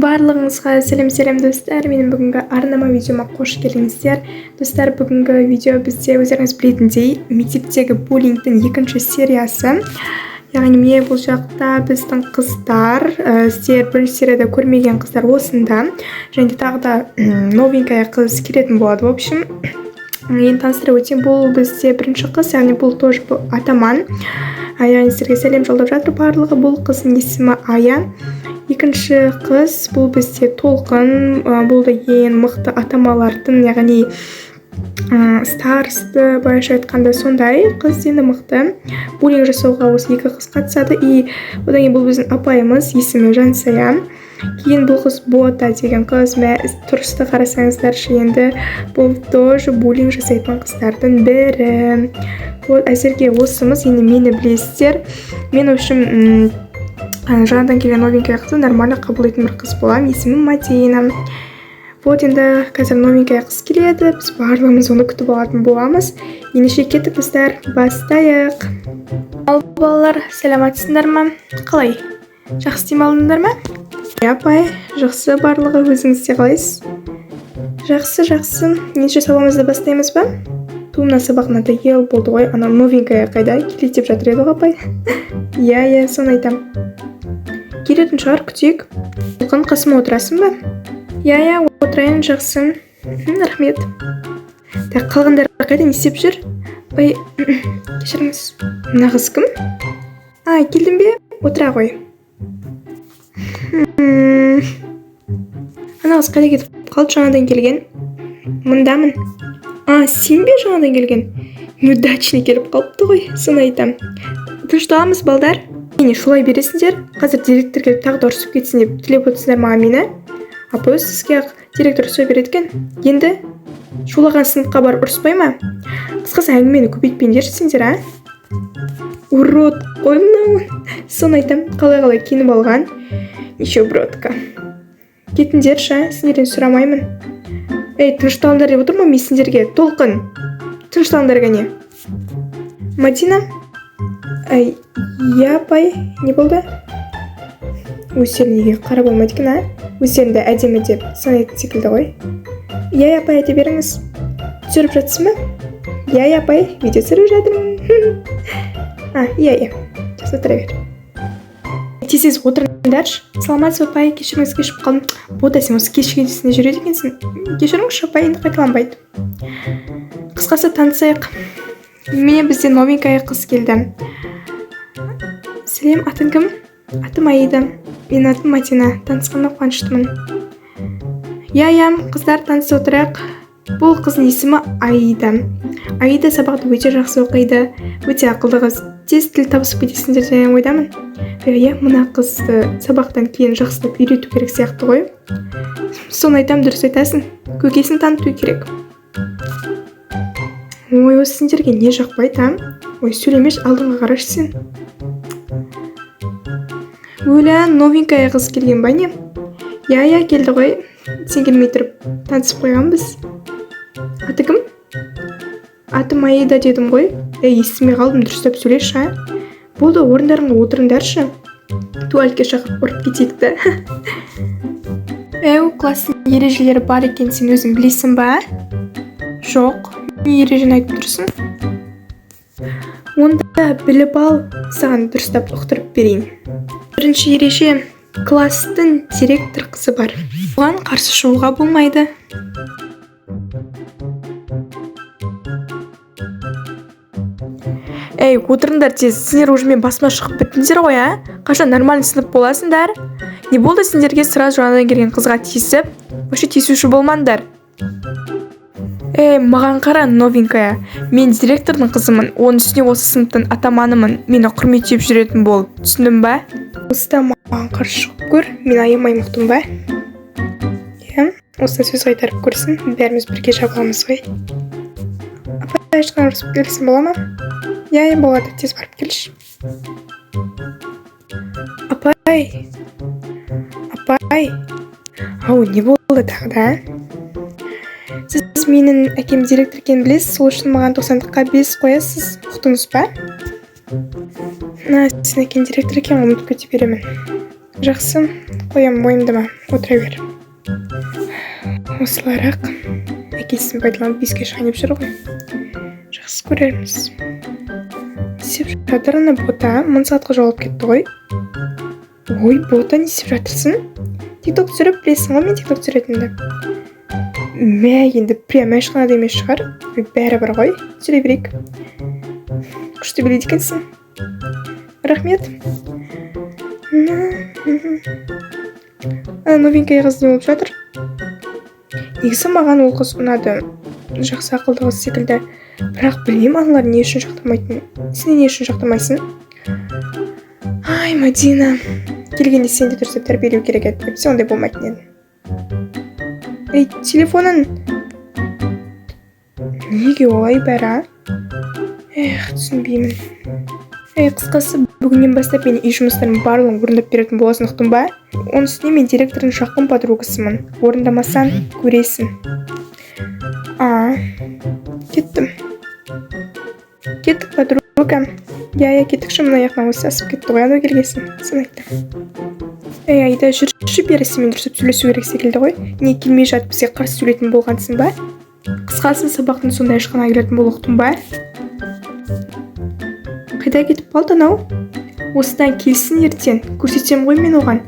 Барлығыңызға сәлем достар. Менің бүгінгі арнама видеома қош келдіңіздер. Достар, бүгінгі видео бізде өздеріңіз білетіндей мектептегі буллингтің екінші сериясы. Яғни міне бұл жақта біздің қыздар, сіздер бірінші серияда көрмеген қыздар осында. Және тағы да новенькая қыз келетін болады. В общем, мен таныстырып өтсем, бұл бізде бірінші қыз, яғни бұл тоже атаман. Яғни сіздерге сәлем жолдап жатыр барлығы. Бұл қыздың есімі Ая. Екінші қыз бұл бізде Толқын. Бұл да ең мықты атамалардың, яғни старосты, былайша айтқанда сондай қыз, енді мықты. Буллинг жасауға осы екі қыз қатысады. И одан кейін бұл біздің апайымыз, есімі Жансая. Кейін бұл қыз Бота деген қыз. Тұрысты қарасаңыздаршы, енді бұл тоже буллинг жасайтын қыздардың бірі. Вот әзірге осымыз, енді мені білесіздер. Мен үшін жаңадан келген новенькая қызды нормально қабылдайтын бір қыз болам. Есімі Мадина. Вот енді қазір новенькая қыз келеді. Біз барлығымыз оны күтіп алатын боламыз. Ендеше кетіп біздер бастайық. Ал балалар, сәлематсыңдар ма? Қалай? Жақсы демалдыңдар ма? Апай, жақсы, барлығы өзіңізде қалайсыз? Жақсы. Ендеше сабағымызды бастаймыз ба? Мына сабақ надоел болды ғой. Ана новенькая қайда? Келеді деп жатыр еді ғой апай. Иә, соны айтам. Келетін шығар, күтейік. Толқын, қасыма отырасың ба? Иә, отырайын, жақсы. Рахмет. Так, қалғандар қайда, не істеп жүр? Ой, кешіріңіз. Мына қыз кім? Келдің бе? Отыра ғой. Ана қыз қайда кетіп қалды, жаңадан келген? Мұндамын. Сен бе жаңадан келген? Неудачный келіп қалыпты ғой, соны айтам. Тынышталамыз, балдар. Мені шулай бересіңдер. Қазір директор келіп тағы да ұрсып кетсін деп тілеп отырсыңдар маған мені. Апа, өз сізге директор сөй береді. Енді шулаған сыныпқа барып ұрыспай ма? Қысқасы әңгімені көбейтпеңдерші сендер, Урод, қой мынау. Соны айтам, қалай киініп алған. Еще бродка. Кетіңдерші, сендерден сұрамаймын. Тынышталыңдар деп отырмын мен сендерге. Толқын, тынышталыңдар кәне. Мадина? Я, апай, не болды? Өздерін неге қарап болмайды екен, Өздерінде әдемі деп санайтын секілді ғой. Я, апай, айта беріңіз. Түсіріп жатсың ба? Я, апай, видео түсіріп жатырмын. Я. Жақсы, отыра бер. Тез отырыңдаршы. Саламатсыз, апай, кешіріңіз, кешіп қалдым. Бота, сен осы кешігенсінде жүреді екенсің. Кешіріңізші, апай, енді қайталанбайды. Қысқасы танысайық. Міне бізде новенькая қыз келді. Сәлем, атың кім? Атым Аида. Мен атым Мадина. Танысқанына қуаныштымын. Я, қыздар, танысып отырайық. Бұл қыздың есімі Аида. Аида сабақты өте жақсы оқиды. Өте ақылды қыз. Тез тіл табысып кетесіңдер деген ойдамын. Мына қызды сабақтан кейін жақсылап үйрету керек сияқты ғой. Соны айтам, дұрыс айтасың. Көкесін таныту керек. Ой, осы сендерге не жақпайды, Ой, сөйлемеш, алдыңға қарашы сен. Өлі, новенькая қыз келген ба не? Я, келді ғой. Сен келмей тұрып танысып қойғанбыз. Аты кім? Атым Аида дедім ғой. Естімей қалдым, дұрыстап сөйлеші, Болды, орындарыңа отырыңдаршы. Туалетке шақырып ұрып кетейікті. Класстың ережелері бар екен, сен өзің білесің ба? Жоқ, не ережені айтып тұрсың? Онда біліп ал, саған дұрыстап ұқтырып берейін. Бірінші ереже, класстың директор қызы бар. Оған қарсы шығуға болмайды. Отырыңдар тез, сендер уже мен басыма шығып біттіңдер ғой, Қашан нормальный сынып боласыңдар? Не болды сендерге сразу жаңадан келген қызға тиісіп? Вообще тиісуші болмаңдар. Маған қара, новенькая. Мен директордың қызымын. Оның үстіне осы сыныптың атаманымын. Мені құрметтеп жүретін бол. Түсіндің ба? Осыда маған қарсы шығып көр. Мен аямай мұқтым ба? Осыда сөз қайтарып көрсін. Бәріміз бірге жабыламыз ғой. Апай, ешқан ұрысып келсін бола ма? Я, болады, тез барып келші. Апай. Не болды тағы да? Сіз менің әкем директор екенін білесіз, сол үшін маған 90-қа 5 қоясыз. Ұқтыңыз ба? Сен әкем директор екен, ұмытып кете беремін. Жақсы, қоям мойындама, отыра бер. Осыларақ әкесін пайдаланып беске шығайып жүр ғой. Жақсы көрерміз. Не істеп жатыр ана бота? 1000 сағатқа жоғалып кетті ғой. Ой, бота, не істеп жатырсың? Тикток түсіріп, білесің ғой мен тикток түсіретінді. Мә, енді прям ашқанада емес шығар. Бәрібір ғой, түсіре берейік. Күшті біледі екенсің. Рахмет. Новенький қыз не болып жатыр? Негізі маған ол қыз ұнады. Жақсы ақылды қыз секілді. Бірақ білмеймін аналар не үшін жақтырмайтын. Сен не үшін жақтырмайсың? Ай, Мадина. Келгенде сен де дұрыстап тәрбиелеу керек еді. Сен ондай болмайтын едің. Ей, телефонын. Неге олай бәрі? Түсінбеймін. Қысқасы, бүгіннен бастап мен үй жұмыстарын барлығын орындап беретін боласың, ұқтың ба? Оның үстіне мен директордың жақын подругасымын. Орындамасаң, көресің. Кеттім. Кеттік, подруга. Я кеттікші, мына аяқынан осы асып кетті ғой, анау келгесін. Сен айтты. Айда, жүрші берісі мен дұрысып сөйлесу керек секілді ғой. Не келмей жатып бізге қарсы сөйлейтін болғансың ба? Қысқасын сабақтың сондай ашқана келетін бол, ұқтың ба? Қайда кетіп қалды анау? Осыдан келсін ертең. Көрсетсем ғой мен оған.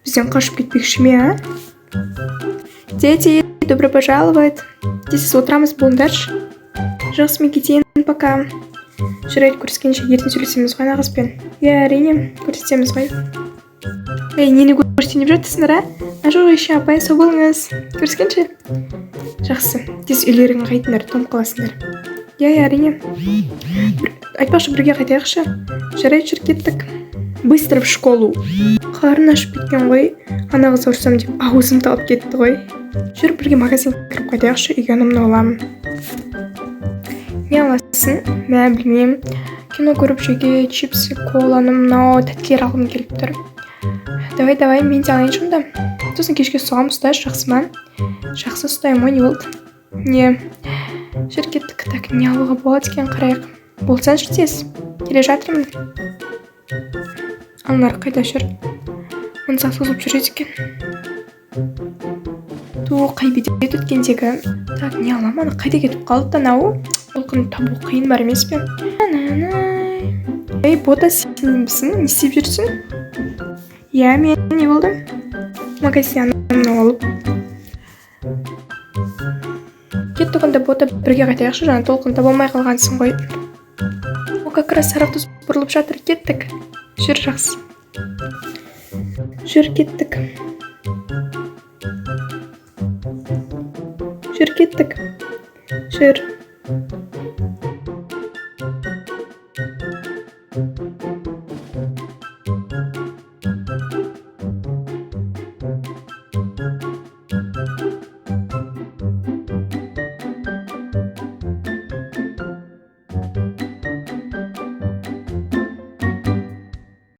Бізден қашып кетпекші ме, а? Дети, добро пожаловать. Здесь отырамыз, болыңдаршы. Жақсы, мен кетейін, пока. Жүрайт, көріскенше ертең сөйлесеміз ғой ана қызбен. Әрине, көрсетеміз ғой. Нені көрсетіп жатырсыңдар, а? Жоқ, еще апай, сау болыңыз. Көріскенше. Жақсы, тез үйлерің қайтыңдар, том қаласыңдар. Әрине. Айтпақшы, бірге қайтайықшы. Жарайды, жүр кеттік. Быстро в школу. Қарын ашып кеткен ғой. Ана қыз ұрсам деп аузым талып кетті ғой. Жүр, бірге магазин кіріп қайтайықшы, үйге анамны аламын. Не аласың? Мә, білмеймін. Кино көріп жеуге чипсы, коланы, мынау тәттілер алғым келіп тұр. Давай, мен де алайын шында. Сосын кешке соғамыз, ұстайшы, жақсы ма? Жақсы ұстаймын, не болды? Не? Жүр кеттік, так, не алуға болады екен, қарайық. Болсаңшы тез, келе жатырмын. Аналар қайда жүр? Онсақ созып жүреді екен. Қай бедет өткендегі. Так, не аламын, қайда кетіп қалды анау? Ол күні табу қиын бар емес пе? Бота, сен бісің? Не істеп жүрсің? Мен не болды? Магазинымны алып. Кеттік онда, бота, бірге қайтайықшы, жаңа толқын таба алмай қалғансың ғой. Как раз автобус бұрылып жатыр, кеттік. Жүр, жақсы. Жүр, кеттік. Жүр, кеттік. Жүр.